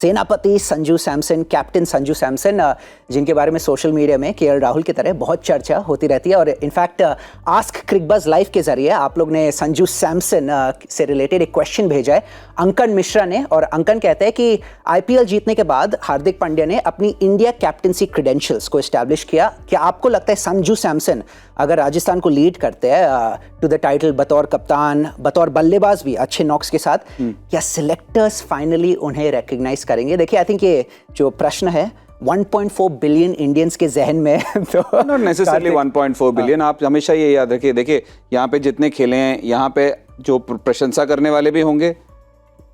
सेनापति संजू सैमसन, कैप्टन संजू सैमसन, जिनके बारे में सोशल मीडिया में केएल राहुल की तरह बहुत चर्चा होती रहती है। और इनफैक्ट आस्क क्रिकबज़ लाइव के जरिए आप लोग ने संजू सैमसन से रिलेटेड एक क्वेश्चन भेजा है अंकन मिश्रा ने, और अंकन कहते हैं कि आईपीएल जीतने के बाद हार्दिक पांड्या ने अपनी इंडिया कैप्टनसी क्रेडेंशियल्स को एस्टैब्लिश किया। क्या आपको लगता है संजू सैमसन अगर राजस्थान को लीड करते हैं टू द टाइटल बतौर कप्तान, बतौर बल्लेबाज भी अच्छे नॉक्स के साथ, क्या सिलेक्टर्स फाइनली उन्हें रिकॉग्नाइज करेंगे? देखिए, आई थिंक ये जो प्रश्न है 1.4 बिलियन इंडियंस के जहन में तो नॉट नेसेसरली 1.4 बिलियन। आप हमेशा ये याद रखिए, देखिए यहाँ पे जितने खेले हैं, यहाँ पे जो प्रशंसा करने वाले भी होंगे,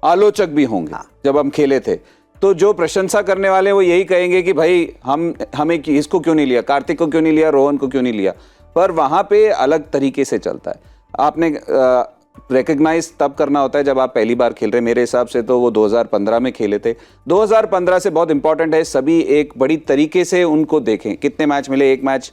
आलोचक भी होंगे। जब हम खेले थे तो जो प्रशंसा करने वाले वो यही कहेंगे कि भाई हमें इसको क्यों नहीं लिया, कार्तिक को क्यों नहीं लिया, रोहन को क्यों नहीं लिया। पर वहाँ पे अलग तरीके से चलता है। आपने रिकग्नाइज तब करना होता है जब आप पहली बार खेल रहे हैं। मेरे हिसाब से तो वो 2015 में खेले थे। 2015 से बहुत इंपॉर्टेंट है, सभी एक बड़ी तरीके से उनको देखें। कितने मैच मिले, एक मैच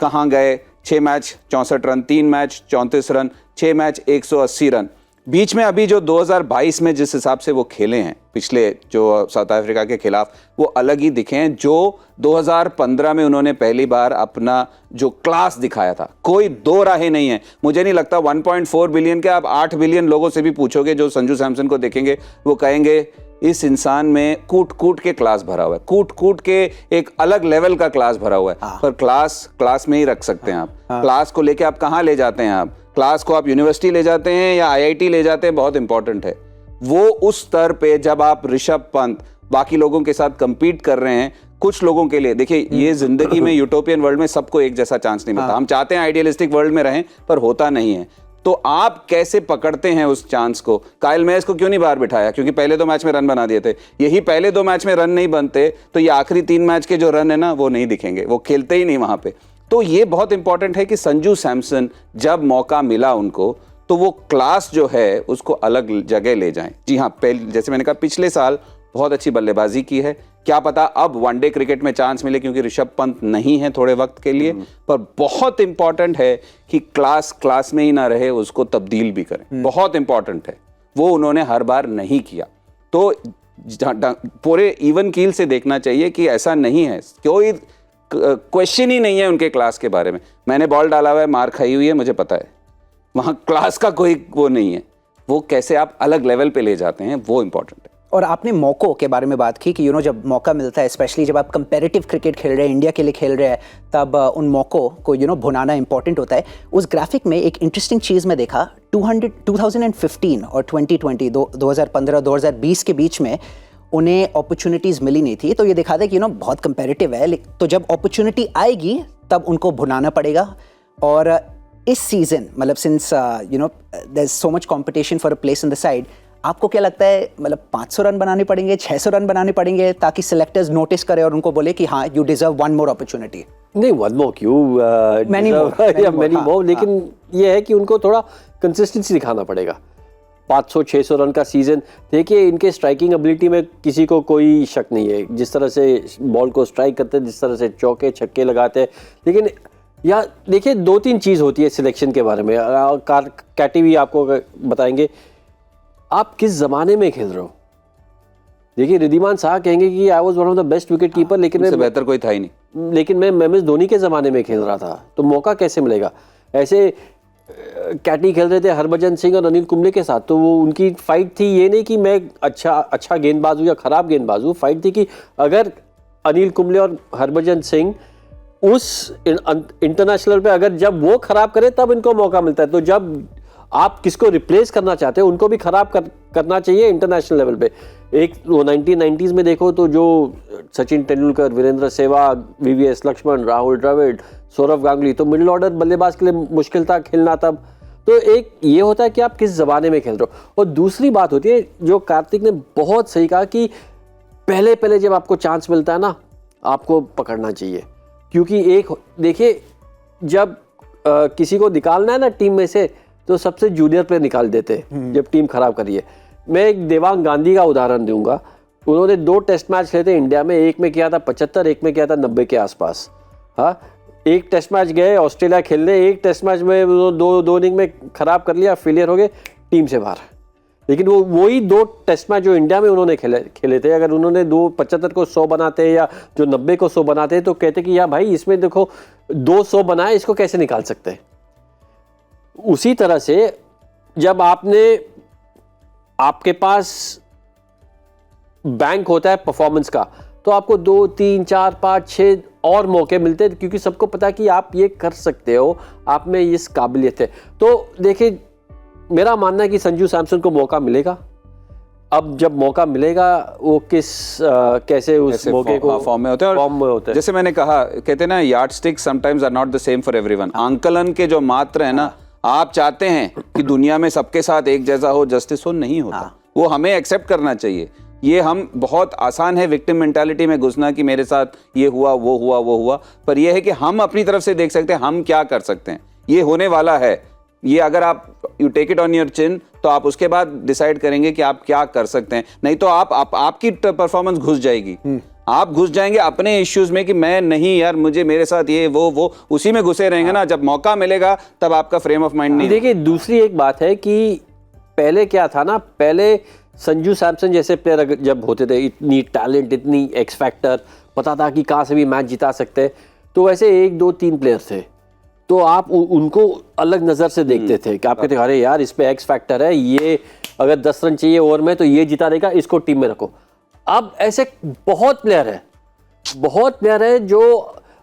कहाँ गए, 6 match 64 run, 3 match 34 run, 6 match 180 run. बीच में अभी जो 2022 में जिस हिसाब से वो खेले हैं पिछले जो साउथ अफ्रीका के खिलाफ, वो अलग ही दिखे हैं। जो 2015 में उन्होंने पहली बार अपना जो क्लास दिखाया था, कोई दो राहें नहीं है। मुझे नहीं लगता 1.4 बिलियन के आप 8 बिलियन लोगों से भी पूछोगे जो संजू सैमसन को देखेंगे, वो कहेंगे इस इंसान में कूट कूट के क्लास भरा हुआ है, कूट कूट के एक अलग लेवल का क्लास भरा हुआ है। पर क्लास में ही रख सकते हैं आप। क्लास को लेके आप कहाँ ले जाते हैं? आप क्लास को आप यूनिवर्सिटी ले जाते हैं या आईआईटी ले जाते हैं, बहुत इंपॉर्टेंट है। वो उस स्तर पे जब आप ऋषभ पंत बाकी लोगों के साथ compete कर रहे हैं, कुछ लोगों के लिए देखिए, ये जिंदगी में यूटोपियन वर्ल्ड में सबको एक जैसा चांस नहीं मिलता। हम चाहते हैं आइडियलिस्टिक वर्ल्ड में रहें, पर होता नहीं है। तो आप कैसे पकड़ते हैं उस चांस को? काइल मैच को क्यों नहीं बाहर बिठाया? क्योंकि पहले 2 मैच में रन बना दिए थे। यही पहले 2 मैच में रन नहीं बनते तो ये आखिरी 3 मैच के जो रन है ना, वो नहीं दिखेंगे, वो खेलते ही नहीं वहां पे। तो ये बहुत इंपॉर्टेंट है कि संजू सैमसन जब मौका मिला उनको, तो वो क्लास जो है उसको अलग जगह ले जाएं। जी हाँ, पहले जैसे मैंने कहा पिछले साल बहुत अच्छी बल्लेबाजी की है। क्या पता अब वनडे क्रिकेट में चांस मिले, क्योंकि ऋषभ पंत नहीं है थोड़े वक्त के लिए। पर बहुत इंपॉर्टेंट है कि क्लास में ही ना रहे, उसको तब्दील भी करें। बहुत इंपॉर्टेंट है, वो उन्होंने हर बार नहीं किया। तो पूरे इवन कील से देखना चाहिए कि ऐसा नहीं है, कोई क्वेश्चन ही नहीं है उनके क्लास के बारे में। मैंने बॉल डाला हुआ है, मार खाई हुई है, मुझे पता है। वहाँ क्लास का कोई वो नहीं है। वो कैसे आप अलग लेवल पे ले जाते हैं, वो इंपॉर्टेंट है। और आपने मौकों के बारे में बात की कि जब मौका मिलता है, स्पेशली जब आप कंपेरेटिव क्रिकेट खेल रहे हैं, इंडिया के लिए खेल रहे हैं, तब उन मौकों को भुनाना इंपॉर्टेंट होता है। उस ग्राफिक में एक इंटरेस्टिंग चीज़ मैं देखा, 2015 और 2020 2015-2020 के बीच में उन्हें अपॉर्चुनिटीज़ मिली नहीं थी। तो ये दिखाता है कि बहुत कंपेरेटिव है। तो जब अपॉर्चुनिटी आएगी तब उनको भुनाना पड़ेगा। और इस सीज़न मतलब since there is so much competition for a place in the side, आपको क्या लगता है, मतलब 500 रन बनाने पड़ेंगे, 600 रन बनाने पड़ेंगे ताकि सिलेक्टर्स नोटिस करें और उनको बोले कि हाँ, you deserve one more opportunity? नहीं, वन मोर क्यों, मैनी मोर, लेकिन ये है कि उनको थोड़ा कंसिस्टेंसी दिखाना पड़ेगा। 500-600 रन का सीजन, देखिए इनके स्ट्राइकिंग एबिलिटी में किसी को कोई शक नहीं है। जिस तरह से बॉल को स्ट्राइक करते हैं, जिस तरह से चौके छक्के लगाते हैं। लेकिन या देखिए 2-3 चीज़ होती है सिलेक्शन के बारे में। कैटी भी आपको बताएंगे, आप किस ज़माने में खेल रहे हो। देखिए रिद्धिमान शाह कहेंगे कि I was one of the best wicket keeper, लेकिन उससे बेहतर कोई था ही नहीं। लेकिन मैं MS धोनी के ज़माने में खेल रहा था, तो मौका कैसे मिलेगा? ऐसे कैटी खेल रहे थे हरभजन सिंह और अनिल कुंबले के साथ, तो वो उनकी फाइट थी। ये नहीं कि मैं अच्छा गेंदबाज हूँ या ख़राब गेंदबाज हूँ। फाइट थी कि अगर अनिल कुंबले और हरभजन सिंह उस इंटरनेशनल पे अगर जब वो खराब करे तब इनको मौका मिलता है। तो जब आप किसको रिप्लेस करना चाहते हो, उनको भी खराब करना चाहिए इंटरनेशनल लेवल पे। एक 1990s में देखो तो जो सचिन तेंदुलकर, वीरेंद्र सहवाग, VVS लक्ष्मण, राहुल द्रविड़, सौरव गांगुली, तो मिडिल ऑर्डर बल्लेबाज के लिए मुश्किल था खेलना तब। तो एक ये होता है कि आप किस ज़माने में खेल रहे हो। और दूसरी बात होती है जो कार्तिक ने बहुत सही कहा कि पहले जब आपको चांस मिलता है ना, आपको पकड़ना चाहिए। क्योंकि एक देखिए, जब किसी को निकालना है ना टीम में से, तो सबसे जूनियर प्लेयर निकाल देते जब टीम खराब करी है। मैं एक देवांग गांधी का उदाहरण दूंगा। उन्होंने 2 टेस्ट मैच खेले थे इंडिया में, एक में किया था 75, एक में किया था 90 के आसपास। हाँ, एक टेस्ट मैच गए ऑस्ट्रेलिया खेलने, एक टेस्ट मैच में दो इनिंग में खराब कर लिया, फेलियर हो गए, टीम से बाहर। लेकिन वो वही 2 टेस्ट मैच जो इंडिया में उन्होंने खेले थे, अगर उन्होंने 75 को 100 बनाते या जो 90 को 100 बनाते तो कहते कि यार भाई इसमें देखो 200 बनाए, इसको कैसे निकाल सकते हैं। उसी तरह से जब आपके पास बैंक होता है परफॉर्मेंस का, तो आपको 2, 3, 4, 5, 6 और मौके मिलते हैं, क्योंकि सबको पता है कि आप ये कर सकते हो, आप में इस काबिलियत है। तो देखिए, मेरा मानना है कि संजू सैमसन को मौका मिलेगा। अब जब मौका मिलेगा वो कैसे उस मौके को फॉर्म में होते हैं। फॉर्म में होते हैं। जैसे मैंने कहा, कहते हैं ना, yardstick sometimes are not the same for everyone. आंकलन के जो मात्र है ना, आप चाहते हैं कि दुनिया में सबके साथ एक जैसा हो, जस्टिस हो, नहीं होता। वो हमें एक्सेप्ट करना चाहिए। ये हम बहुत आसान है विक्टिम मेंटालिटी में घुसना कि मेरे साथ ये हुआ, वो हुआ, वो हुआ, पर यह है कि हम अपनी तरफ से देख सकते हैं हम क्या कर सकते हैं। ये होने वाला है। ये अगर आप you take it on your chin, तो आप उसके बाद डिसाइड करेंगे कि आप क्या कर सकते हैं। नहीं तो आपकी परफॉर्मेंस घुस जाएगी। आप घुस जाएंगे अपने इश्यूज में कि मैं नहीं यार, मुझे मेरे साथ ये वो उसी में घुसे रहेंगे ना। जब मौका मिलेगा तब आपका फ्रेम ऑफ माइंड नहीं। देखिए, दूसरी एक बात है कि पहले क्या था ना, पहले संजू सैमसन जैसे प्लेयर जब होते थे, इतनी टैलेंट, इतनी एक्स फैक्टर, पता था कि कहाँ से भी मैच जिता सकते हैं, तो वैसे 1, 2, 3 प्लेयर थे, तो आप उनको अलग नज़र से देखते थे कि आप कहते अरे यार इस पे एक्स फैक्टर है, ये अगर 10 रन चाहिए ओवर में तो ये जिता देगा, इसको टीम में रखो। अब ऐसे बहुत प्लेयर है जो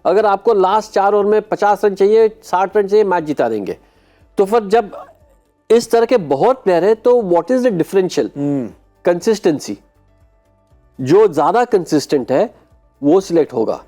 अगर आपको लास्ट 4 ओवर में 50 रन चाहिए, 60 रन चाहिए, मैच जिता देंगे। तो फिर जब इस तरह के बहुत प्लेयर है तो what is the differential? Consistency. जो ज्यादा कंसिस्टेंट है वो सिलेक्ट होगा।